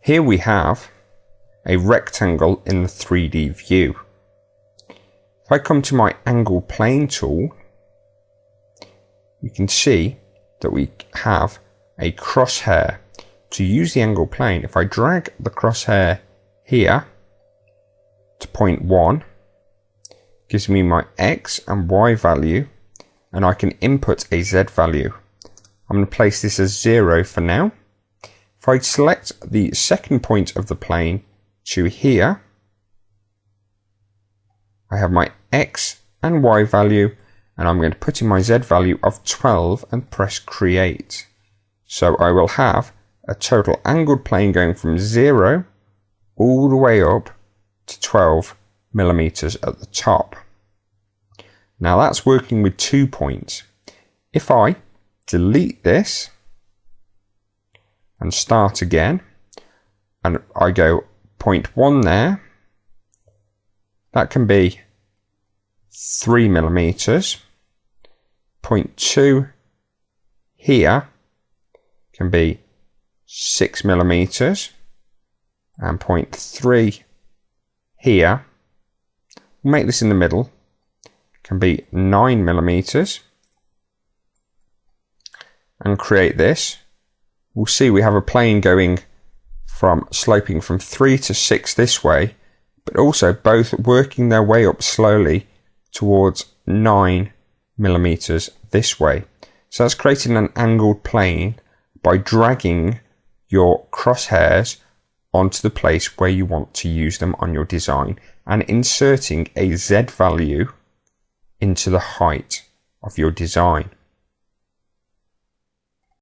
Here we have a rectangle in the 3D view. If I come to my angled plane tool, you can see that we have a crosshair. To use the angled plane, if I drag the crosshair here to point 1, gives me my X and Y value, and I can input a Z value. I'm going to place this as 0 for now. If I select the second point of the plane to here, I have my X and Y value, and I'm going to put in my Z value of 12 and press create. So I will have a total angled plane going from 0 all the way up to 12 millimeters at the top. Now that's working with 2 points. If I delete this and start again, and I go point 1 there, that can be 3 millimeters. Point 2 here can be 6 millimeters, and point 3 here, we'll make this in the middle, can be 9 millimeters, and create this. We'll see we have a plane going from sloping from 3 to 6 this way, but also both working their way up slowly towards 9 millimeters this way. So that's creating an angled plane by dragging your crosshairs onto the place where you want to use them on your design and inserting a Z value into the height of your design.